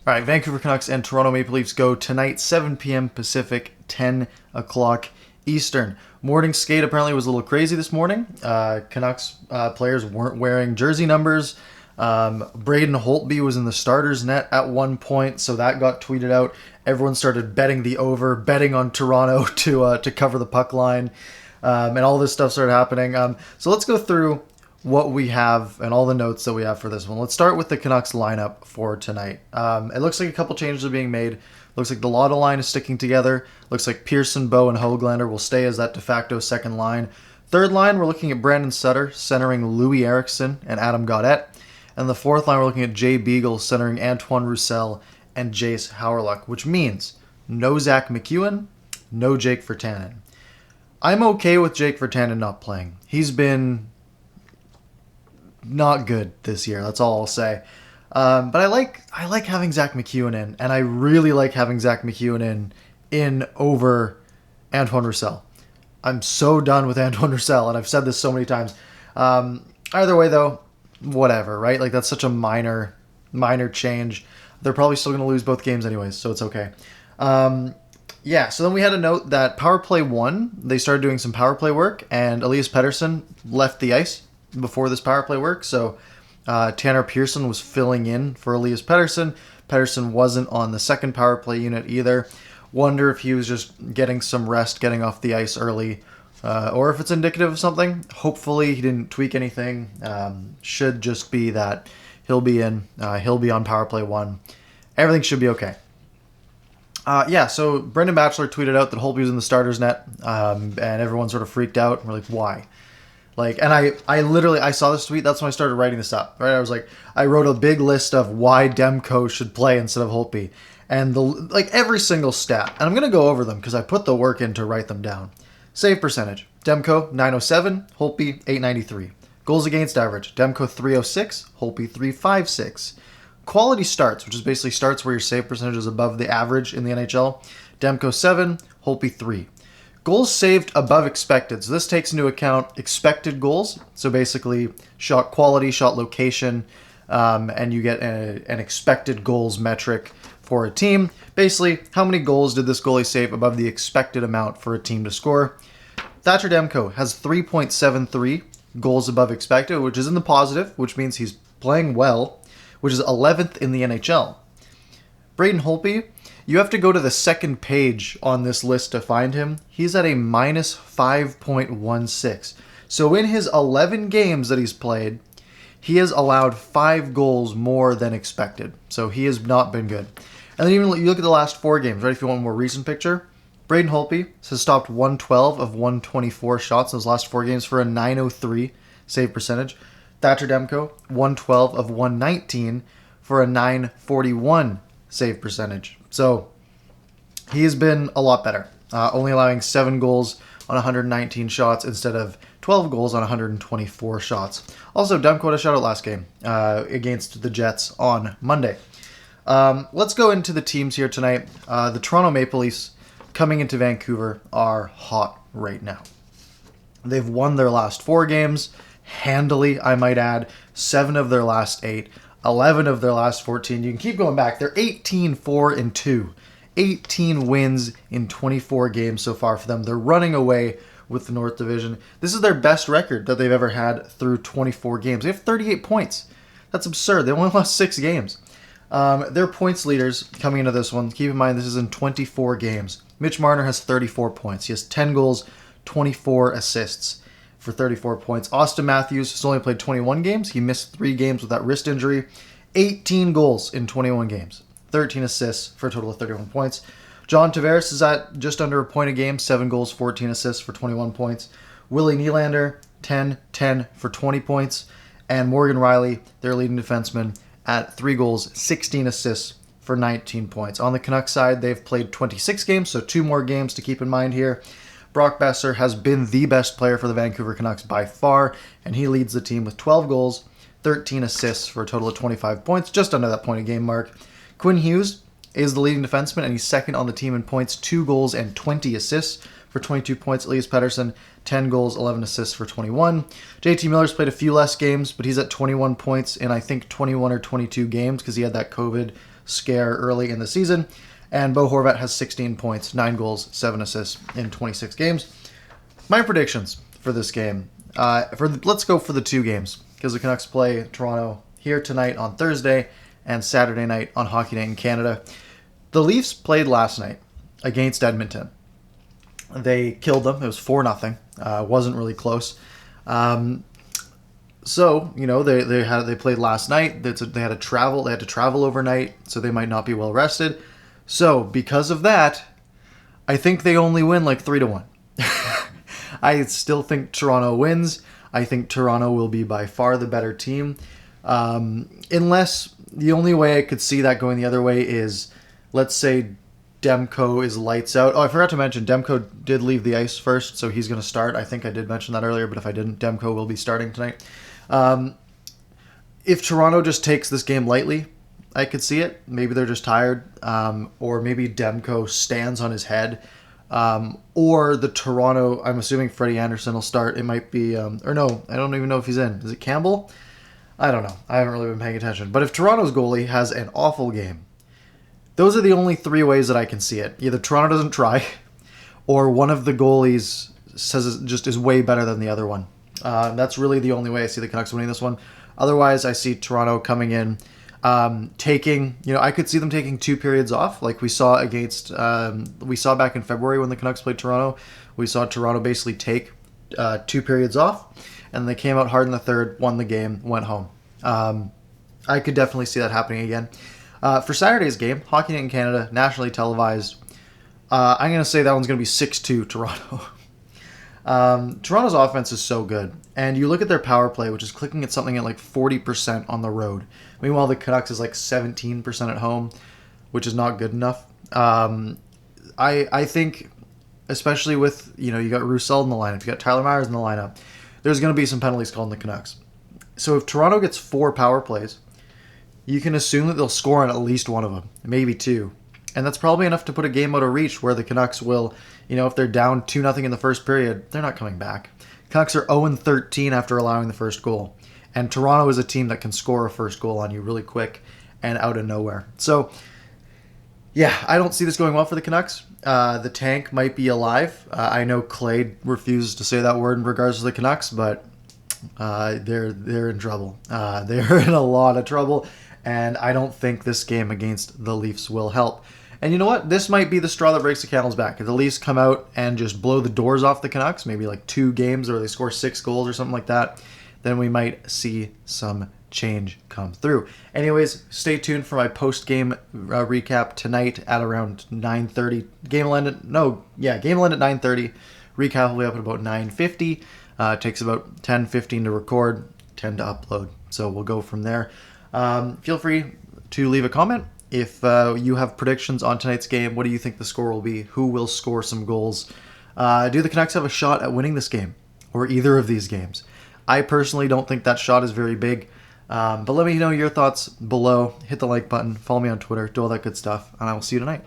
All right, Vancouver Canucks and Toronto Maple Leafs go tonight, 7 p.m. Pacific, 10 o'clock Eastern. Morning skate apparently was a little crazy this morning. Canucks players weren't wearing jersey numbers. Braden Holtby was in the starters net at one point, so that got tweeted out. Everyone started betting the over, betting on Toronto to cover the puck line, and all this stuff started happening. So let's go through what we have and all the notes that we have for this one. Let's start with the Canucks lineup for tonight. It looks like a couple changes are being made. Looks like the Lotto line is sticking together. Looks like Pearson, Bow, and Höglander will stay as that de facto second line. Third line, we're looking at Brandon Sutter centering Louis Eriksson and Adam Gaudette. And the fourth line, we're looking at Jay Beagle centering Antoine Roussel and Jace Howerluck, which means no Zach McEwen, no Jake Virtanen. I'm okay with Jake Virtanen not playing. He's been not good this year. That's all I'll say. But I like having Zach McEwen in, and I really like having Zach McEwen in over Antoine Roussel. I'm so done with Antoine Roussel, and I've said this so many times. Either way, though, whatever, right? Like, that's such a minor change. They're probably still going to lose both games anyways, so it's okay. Yeah, so then we had a note that Power Play 1, they started doing some Power Play work, and Elias Pettersson left the ice before this Power Play work, so Tanner Pearson was filling in for Elias Pettersson. Pettersson wasn't on the second Power Play unit either. Wonder if he was just getting some rest, getting off the ice early, or if it's indicative of something. Hopefully he didn't tweak anything. Should just be that he'll be in. He'll be on Power Play 1. Everything should be okay. So Brendan Batchelor tweeted out that Holtby was in the starters net, and everyone sort of freaked out. We're like, why? And I saw this tweet. That's when I started writing this up. Right, I wrote a big list of why Demko should play instead of Holtby, and every single stat. And I'm gonna go over them because I put the work in to write them down. Save percentage: Demko 907, Holtby 893. Goals against average: Demko 306, Holtby 356. Quality starts, which is basically starts where your save percentage is above the average in the NHL: Demko 7, Holtby 3. Goals saved above expected. So this takes into account expected goals. So basically shot quality, shot location, and you get an expected goals metric for a team. Basically, how many goals did this goalie save above the expected amount for a team to score? Thatcher Demko has 3.73 goals above expected, which is in the positive, which means he's playing well, which is 11th in the NHL. Braden Holtby, you have to go to the second page on this list to find him. He's at a minus 5.16. So in his 11 games that he's played, he has allowed 5 goals more than expected. So he has not been good. And then even you look at the last 4 games, right? If you want a more recent picture, Braden Holtby has stopped 112 of 124 shots in those last 4 games for a 903 save percentage. Thatcher Demko, 112 of 119 for a 941 save percentage. So he has been a lot better, only allowing 7 goals on 119 shots instead of 12 goals on 124 shots. Also, Demko had a shutout last game against the Jets on Monday. Let's go into the teams here tonight. The Toronto Maple Leafs coming into Vancouver are hot right now. They've won their last 4 games handily, I might add. 7 of their last 8. 11 of their last 14. You can keep going back. They're 18-4-2. 18 wins in 24 games so far for them. They're running away with the North Division. This is their best record that they've ever had through 24 games. They have 38 points. That's absurd. They only lost 6 games. Their points leaders coming into this one, keep in mind this is in 24 games. Mitch Marner has 34 points. He has 10 goals, 24 assists for 34 points. Auston Matthews has only played 21 games. He missed 3 games with that wrist injury. 18 goals in 21 games. 13 assists for a total of 31 points. John Tavares is at just under a point a game. 7 goals, 14 assists for 21 points. Willie Nylander, 10 for 20 points. And Morgan Riley, their leading defenseman, at 3 goals, 16 assists for 19 points. On the Canucks side, they've played 26 games, so 2 more games to keep in mind here. Brock Besser has been the best player for the Vancouver Canucks by far, and he leads the team with 12 goals, 13 assists for a total of 25 points, just under that point a game mark. Quinn Hughes is the leading defenseman, and he's second on the team in points, 2 goals and 20 assists for 22 points. Elias Pettersson, 10 goals, 11 assists for 21. JT Miller's played a few less games, but he's at 21 points in, I think, 21 or 22 games because he had that COVID scare early in the season. And Bo Horvat has 16 points, 9 goals, 7 assists in 26 games. My predictions for this game. Let's go for the 2 games, because the Canucks play Toronto here tonight on Thursday and Saturday night on Hockey Night in Canada. The Leafs played last night against Edmonton. They killed them. It was 4-0. Wasn't really close. So, they played last night. They had to travel overnight, so they might not be well rested. So, because of that, I think they only win like 3-1. I still think Toronto wins. I think Toronto will be by far the better team. Unless the only way I could see that going the other way is, let's say Demko is lights out. Oh, I forgot to mention, Demko did leave the ice first, so he's going to start. I think I did mention that earlier, but if I didn't, Demko will be starting tonight. If Toronto just takes this game lightly, I could see it. Maybe they're just tired, or maybe Demko stands on his head, or the Toronto, I'm assuming Freddie Anderson will start. It might be, or no, I don't even know if he's in. Is it Campbell? I don't know. I haven't really been paying attention. But if Toronto's goalie has an awful game, those are the only 3 ways that I can see it. Either Toronto doesn't try, or one of the goalies says it just is way better than the other one. That's really the only way I see the Canucks winning this one. Otherwise, I see Toronto coming in, I could see them taking 2 periods off, like we saw back in February when the Canucks played Toronto. We saw Toronto basically take 2 periods off, and they came out hard in the third, won the game, went home. I could definitely see that happening again. For Saturday's game, Hockey Night in Canada, nationally televised, I'm going to say that one's going to be 6-2 Toronto. Toronto's offense is so good, and you look at their power play, which is clicking at something at like 40% on the road. Meanwhile, the Canucks is like 17% at home, which is not good enough. I think, especially with, you got Roussel in the lineup, you got Tyler Myers in the lineup, there's going to be some penalties called in the Canucks. So if Toronto gets 4 power plays, you can assume that they'll score on at least one of them, maybe 2. And that's probably enough to put a game out of reach where the Canucks will, if they're down 2-0 in the first period, they're not coming back. Canucks are 0-13 after allowing the first goal. And Toronto is a team that can score a first goal on you really quick and out of nowhere. So, yeah, I don't see this going well for the Canucks. The tank might be alive. I know Clay refuses to say that word in regards to the Canucks, but they're in trouble. They're in a lot of trouble, and I don't think this game against the Leafs will help. And you know what? This might be the straw that breaks the camel's back. If the Leafs come out and just blow the doors off the Canucks, maybe like 2 games or they score 6 goals or something like that, then we might see some change come through. Anyways, stay tuned for my post-game recap tonight at around 9:30. Game will end at 9:30. Recap will be up at about 9:50. It takes about 10-15 to record, 10 to upload. So we'll go from there. Feel free to leave a comment. If you have predictions on tonight's game, what do you think the score will be? Who will score some goals? Do the Canucks have a shot at winning this game or either of these games? I personally don't think that shot is very big. But let me know your thoughts below. Hit the like button. Follow me on Twitter. Do all that good stuff. And I will see you tonight.